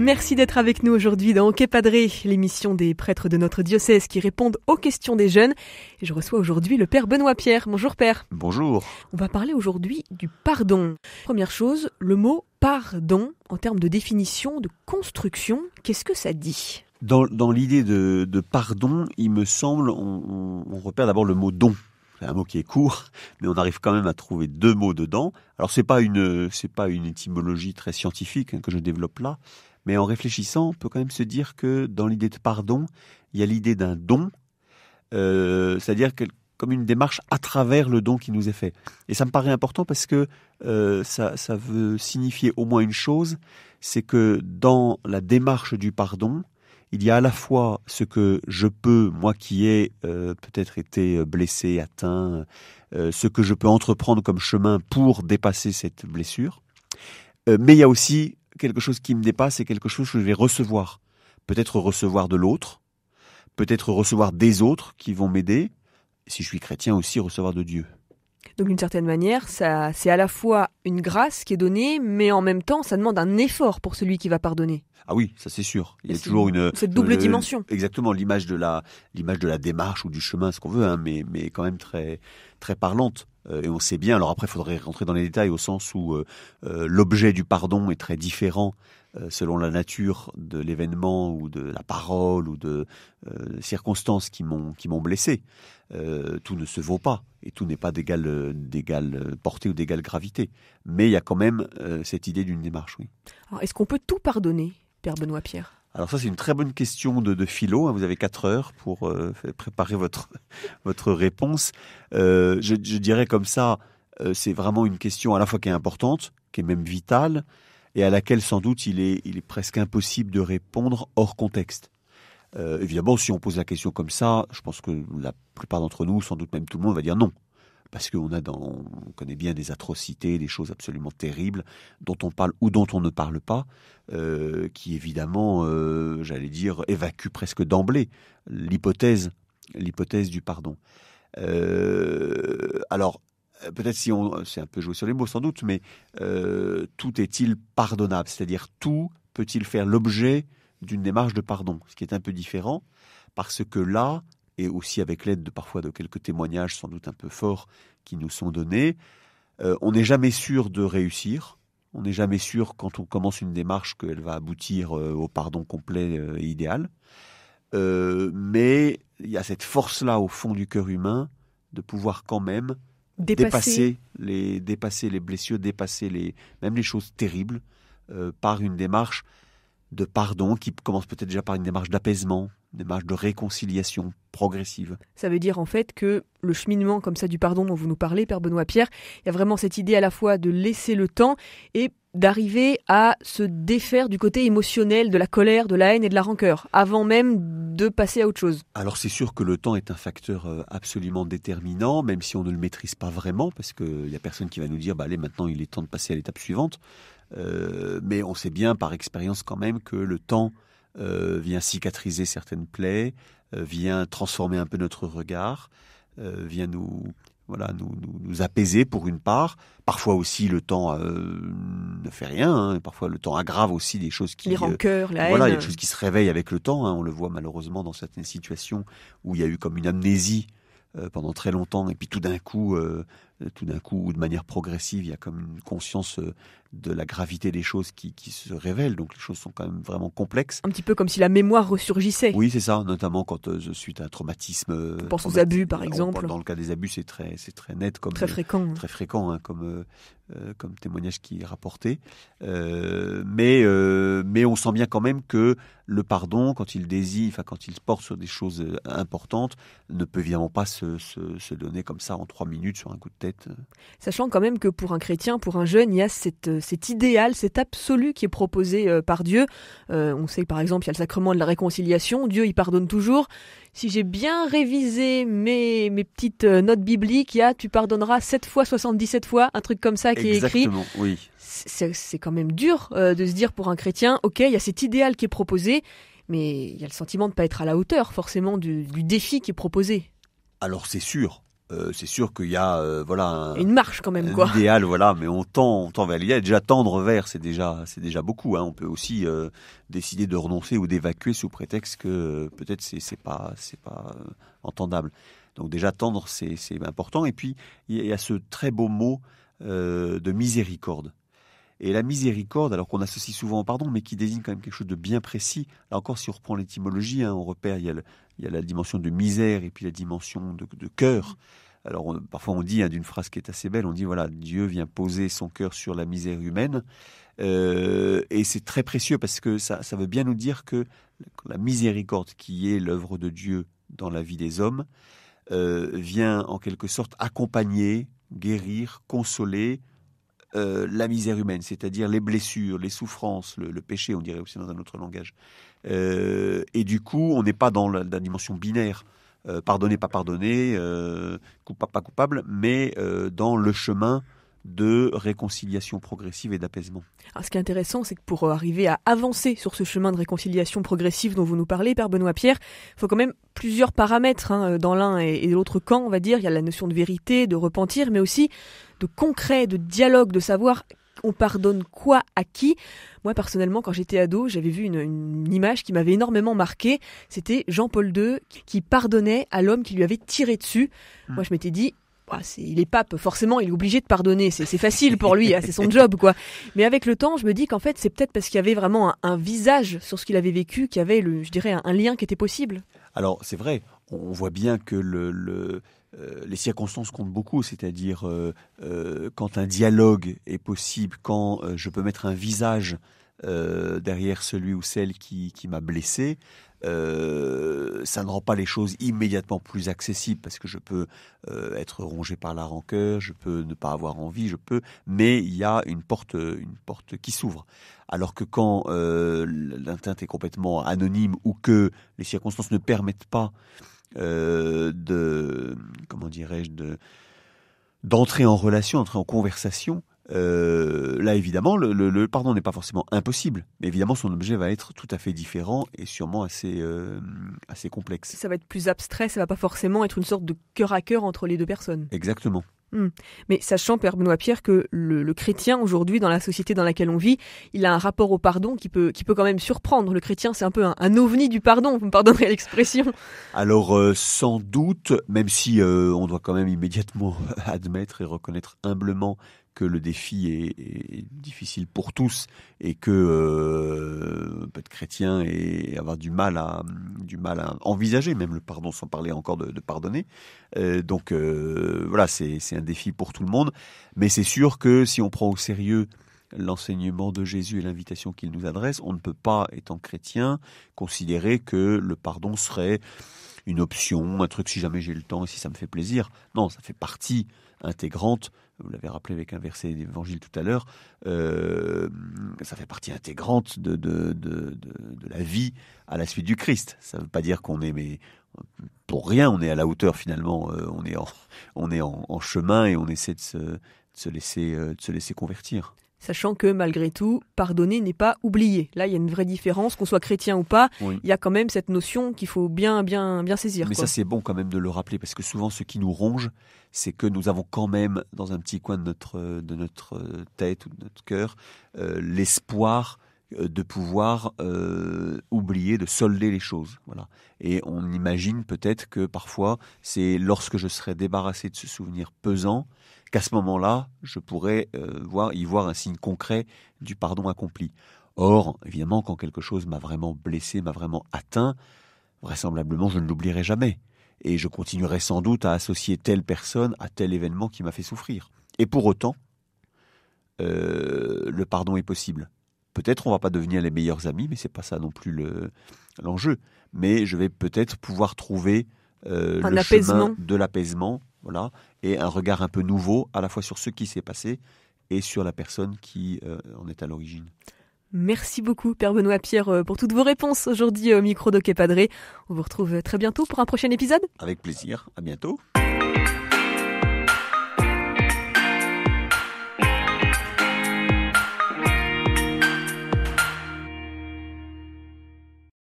Merci d'être avec nous aujourd'hui dans Ok Padré, l'émission des prêtres de notre diocèse qui répondent aux questions des jeunes. Et je reçois aujourd'hui le Père Benoît Pierre. Bonjour Père. Bonjour. On va parler aujourd'hui du pardon. Première chose, le mot pardon, en termes de définition, de construction, qu'est-ce que ça dit ? Dans l'idée de pardon, il me semble, on repère d'abord le mot don. C'est un mot qui est court, mais on arrive quand même à trouver deux mots dedans. Alors c'est pas une étymologie très scientifique que je développe là, mais en réfléchissant, on peut quand même se dire que dans l'idée de pardon, il y a l'idée d'un don, c'est-à-dire comme une démarche à travers le don qui nous est fait. Et ça me paraît important parce que ça veut signifier au moins une chose, c'est que dans la démarche du pardon, il y a à la fois ce que je peux, moi qui ai peut-être été blessé, atteint, ce que je peux entreprendre comme chemin pour dépasser cette blessure, mais il y a aussi quelque chose qui me dépasse et quelque chose que je vais recevoir. Peut-être recevoir de l'autre, peut-être recevoir des autres qui vont m'aider, si je suis chrétien aussi recevoir de Dieu. Donc d'une certaine manière, c'est à la fois une grâce qui est donnée, mais en même temps, ça demande un effort pour celui qui va pardonner. Ah oui, ça c'est sûr. Il y a toujours cette double dimension. Exactement, l'image de la démarche ou du chemin, ce qu'on veut, hein, mais quand même très très parlante. Et on sait bien. Alors après, il faudrait rentrer dans les détails au sens où l'objet du pardon est très différent selon la nature de l'événement ou de la parole ou de circonstances qui m'ont blessé. Tout ne se vaut pas et tout n'est pas d'égale portée ou d'égale gravité. Mais il y a quand même cette idée d'une démarche, oui. Alors, est-ce qu'on peut tout pardonner, Père Benoît Pierre ? Alors ça, c'est une très bonne question de philo. Vous avez 4 heures pour préparer votre réponse. Je dirais comme ça, c'est vraiment une question à la fois qui est importante, qui est même vitale, et à laquelle sans doute il est presque impossible de répondre hors contexte. Évidemment, si on pose la question comme ça, je pense que la plupart d'entre nous, sans doute même tout le monde, va dire non. Parce qu'on on connaît bien des atrocités, des choses absolument terribles dont on parle ou dont on ne parle pas, qui évidemment, j'allais dire, évacuent presque d'emblée l'hypothèse du pardon. Alors, peut-être c'est un peu jouer sur les mots sans doute, mais tout est-il pardonnable ? C'est-à-dire tout peut-il faire l'objet d'une démarche de pardon ? Ce qui est un peu différent, parce que là, et aussi avec l'aide parfois de quelques témoignages sans doute un peu forts qui nous sont donnés, on n'est jamais sûr de réussir, on n'est jamais sûr quand on commence une démarche qu'elle va aboutir au pardon complet et idéal, mais il y a cette force-là au fond du cœur humain de pouvoir quand même dépasser les blessures, dépasser même les choses terribles par une démarche de pardon qui commence peut-être déjà par une démarche d'apaisement, une démarche de réconciliation progressive. Ça veut dire en fait que le cheminement comme ça du pardon dont vous nous parlez, Père Benoît Pierre, il y a vraiment cette idée à la fois de laisser le temps et d'arriver à se défaire du côté émotionnel de la colère, de la haine et de la rancœur, avant même de passer à autre chose. Alors c'est sûr que le temps est un facteur absolument déterminant, même si on ne le maîtrise pas vraiment, parce qu'il n'y a personne qui va nous dire allez, maintenant il est temps de passer à l'étape suivante. Mais on sait bien par expérience quand même que le temps vient cicatriser certaines plaies, vient transformer un peu notre regard, vient nous apaiser pour une part. Parfois aussi le temps ne fait rien, hein. Parfois le temps aggrave aussi des choses qui... Les rancœurs, la haine. Voilà, il y a des choses qui se réveillent avec le temps, hein. On le voit malheureusement dans certaines situations où il y a eu comme une amnésie pendant très longtemps, et puis tout d'un coup, ou de manière progressive, il y a comme une conscience de la gravité des choses qui se révèlent. Donc les choses sont quand même vraiment complexes. Un petit peu comme si la mémoire ressurgissait. Oui, c'est ça, notamment quand suite à un traumatisme. On pense aux abus, par exemple. Dans le cas des abus, c'est très net, comme très fréquent, hein, comme témoignage qui est rapporté. Mais on sent bien quand même que le pardon, quand il porte sur des choses importantes, ne peut évidemment pas se donner comme ça en 3 minutes sur un coup de tête. Sachant quand même que pour un chrétien, pour un jeune, il y a cet idéal, cet absolu qui est proposé par Dieu. On sait que par exemple, il y a le sacrement de la réconciliation. Dieu, il pardonne toujours. Si j'ai bien révisé mes petites notes bibliques, il y a « tu pardonneras 7 fois, 77 fois », un truc comme ça qui est écrit. Exactement, oui. C'est quand même dur de se dire pour un chrétien, ok, il y a cet idéal qui est proposé, mais il y a le sentiment de ne pas être à la hauteur forcément du défi qui est proposé. Alors c'est sûr, C'est sûr qu'il y a une marche quand même, quoi. Idéal, mais on tend vers l'idéal. Déjà tendre vers, c'est déjà beaucoup. On peut aussi décider de renoncer ou d'évacuer sous prétexte que peut-être c'est pas entendable. Donc déjà tendre, c'est important. Et puis il y a ce très beau mot de miséricorde. Et la miséricorde, alors qu'on associe souvent au pardon, mais qui désigne quand même quelque chose de bien précis. Là encore, si on reprend l'étymologie, on repère, il y a la dimension de misère et puis la dimension de cœur. Alors parfois on dit d'une phrase qui est assez belle, on dit Dieu vient poser son cœur sur la misère humaine. Et c'est très précieux parce que ça veut bien nous dire que la miséricorde qui est l'œuvre de Dieu dans la vie des hommes vient en quelque sorte accompagner, guérir, consoler la misère humaine, c'est-à-dire les blessures, les souffrances, le péché, on dirait aussi dans un autre langage. Et du coup, on n'est pas dans la dimension binaire, pardonner, pas pardonner, coupable, pas coupable, mais dans le chemin de réconciliation progressive et d'apaisement. Alors, ce qui est intéressant, c'est que pour arriver à avancer sur ce chemin de réconciliation progressive dont vous nous parlez, Père Benoît Pierre, il faut quand même plusieurs paramètres dans l'un et l'autre camp, on va dire. Il y a la notion de vérité, de repentir, mais aussi de concret, de dialogue, de savoir on pardonne quoi à qui. Moi, personnellement, quand j'étais ado, j'avais vu une image qui m'avait énormément marqué. C'était Jean-Paul II qui pardonnait à l'homme qui lui avait tiré dessus. Moi, je m'étais dit, il est pape, forcément, il est obligé de pardonner. C'est facile pour lui, c'est son job, quoi. Mais avec le temps, je me dis qu'en fait, c'est peut-être parce qu'il y avait vraiment un visage sur ce qu'il avait vécu, qu'il y avait, je dirais, un lien qui était possible. Alors, c'est vrai, on voit bien que les circonstances comptent beaucoup, c'est-à-dire quand un dialogue est possible, quand je peux mettre un visage derrière celui ou celle qui m'a blessé, ça ne rend pas les choses immédiatement plus accessibles parce que je peux être rongé par la rancœur, je peux ne pas avoir envie, mais il y a une porte qui s'ouvre. Alors que quand l'atteinte est complètement anonyme ou que les circonstances ne permettent pas d'entrer en relation, d'entrer en conversation, là évidemment le pardon n'est pas forcément impossible, mais évidemment son objet va être tout à fait différent et sûrement assez complexe. Ça va être plus abstrait, ça va pas forcément être une sorte de cœur à cœur entre les deux personnes. Exactement. Mais sachant, Père Benoît Pierre, que le chrétien aujourd'hui, dans la société dans laquelle on vit, il a un rapport au pardon qui peut quand même surprendre. Le chrétien, c'est un peu un ovni du pardon, vous me pardonnerez l'expression. Alors sans doute, même si on doit quand même immédiatement admettre et reconnaître humblement que le défi est difficile pour tous et que on peut être chrétien et avoir du mal à envisager même le pardon, sans parler encore de pardonner. Donc c'est un défi pour tout le monde. Mais c'est sûr que si on prend au sérieux l'enseignement de Jésus et l'invitation qu'il nous adresse, on ne peut pas, étant chrétien, considérer que le pardon serait une option, un truc si jamais j'ai le temps et si ça me fait plaisir. Non, ça fait partie intégrante, vous l'avez rappelé avec un verset d'évangile tout à l'heure, ça fait partie intégrante de la vie à la suite du Christ. Ça ne veut pas dire qu'on est, mais pour rien, on est à la hauteur finalement, on est en chemin et on essaie de se laisser convertir. Sachant que malgré tout, pardonner n'est pas oublier. Là, il y a une vraie différence, qu'on soit chrétien ou pas. Oui. Il y a quand même cette notion qu'il faut bien saisir. Mais ça, c'est bon quand même de le rappeler, parce que souvent, ce qui nous ronge, c'est que nous avons quand même, dans un petit coin de notre tête ou de notre cœur, l'espoir de pouvoir oublier, de solder les choses. Voilà. Et on imagine peut-être que parfois, c'est lorsque je serai débarrassé de ce souvenir pesant, qu'à ce moment-là, je pourrais y voir un signe concret du pardon accompli. Or, évidemment, quand quelque chose m'a vraiment blessé, m'a vraiment atteint, vraisemblablement, je ne l'oublierai jamais. Et je continuerai sans doute à associer telle personne à tel événement qui m'a fait souffrir. Et pour autant, le pardon est possible. Peut-être on ne va pas devenir les meilleurs amis, mais ce n'est pas ça non plus l'enjeu. Mais je vais peut-être pouvoir trouver le chemin de l'apaisement, voilà, et un regard un peu nouveau, à la fois sur ce qui s'est passé et sur la personne qui en est à l'origine. Merci beaucoup, Père Benoît Pierre, pour toutes vos réponses aujourd'hui au micro d'Ok Padre. On vous retrouve très bientôt pour un prochain épisode. Avec plaisir, à bientôt.